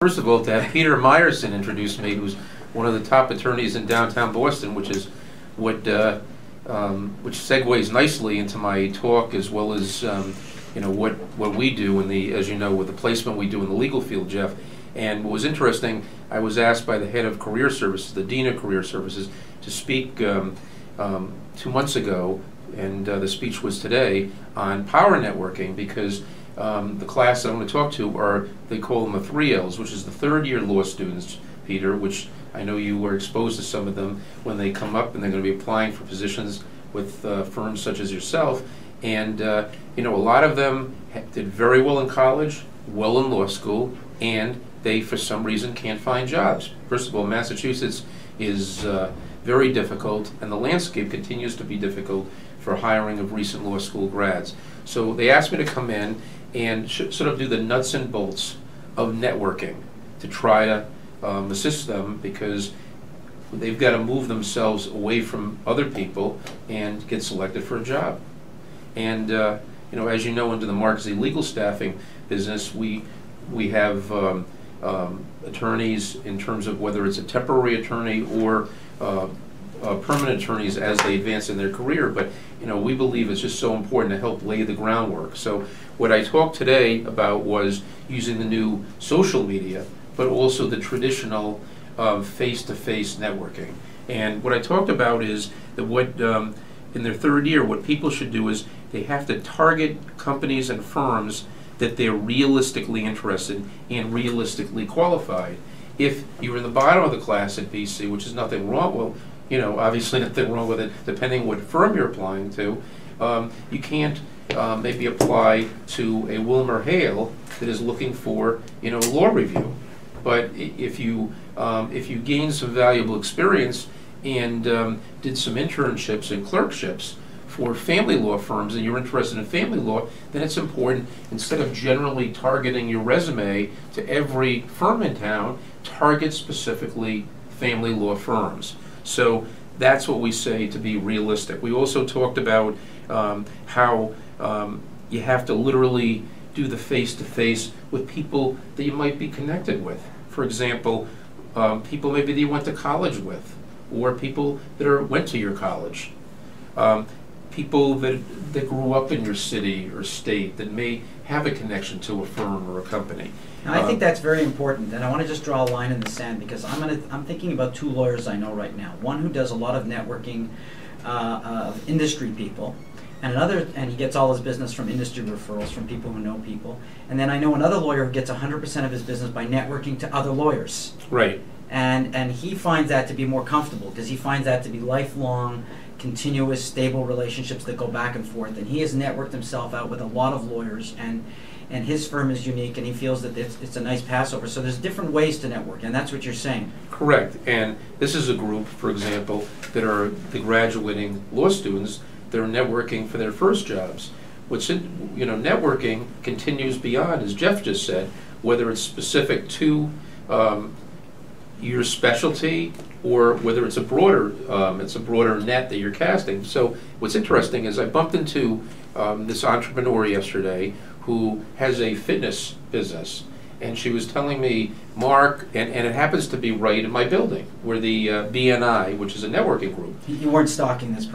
First of all, to have Peter Meyerson introduce me, who's one of the top attorneys in downtown Boston, which is what which segues nicely into my talk, as well as what we do in the, as you know, with the placement we do in the legal field, Jeff. And what was interesting, I was asked by the head of Career Services, the Dean of Career Services, to speak 2 months ago, and the speech was today, on power networking, because the class I'm going to talk to are, they call them the 3 Ls, which is the third-year law students, Peter, which I know you were exposed to some of them when they come up and they're going to be applying for positions with firms such as yourself. And a lot of them did very well in college, well in law school, and they, for some reason, can't find jobs. First of all, Massachusetts is very difficult, and the landscape continues to be difficult for hiring of recent law school grads. So they asked me to come in and sort of do the nuts and bolts of networking to try to assist them, because they've got to move themselves away from other people and get selected for a job. And as you know, into the Marc legal staffing business, we have attorneys, in terms of whether it's a temporary attorney or permanent attorneys as they advance in their career. But we believe it's just so important to help lay the groundwork. So what I talked today about was using the new social media, but also the traditional face-to-face networking. And what I talked about is that in their third year, what people should do is they have to target companies and firms that they're realistically interested and realistically qualified. If you're in the bottom of the class at BC, which is nothing wrong, well, obviously nothing wrong with it, depending what firm you're applying to, you can't maybe apply to a Wilmer Hale that is looking for, law review. But if you gain some valuable experience and did some internships and clerkships for family law firms, and you're interested in family law, then it's important, instead of generally targeting your resume to every firm in town, target specifically family law firms. So that's what we say, to be realistic. We also talked about how you have to literally do the face-to-face with people that you might be connected with. For example, people maybe that you went to college with, or people that went to your college. People that grew up in your city or state that may have a connection to a firm or a company. Now, I think that's very important, and I want to just draw a line in the sand, because I'm thinking about 2 lawyers I know right now. One who does a lot of networking of industry people, and he gets all his business from industry referrals from people who know people. And then I know another lawyer who gets 100% of his business by networking to other lawyers. Right. And he finds that to be more comfortable, because he finds that to be lifelong, continuous, stable relationships that go back and forth. And he has networked himself out with a lot of lawyers, and his firm is unique, and he feels that it's a nice passover. So there's different ways to network, and that's what you're saying. Correct. And this is a group, for example, that are the graduating law students that are networking for their first jobs. Networking continues beyond, as Jeff just said, whether it's specific to your specialty, or whether it's a broader net that you're casting. So what's interesting is I bumped into this entrepreneur yesterday who has a fitness business, and she was telling me, Mark, and it happens to be right in my building, where the BNI, which is a networking group. You weren't stalking this person.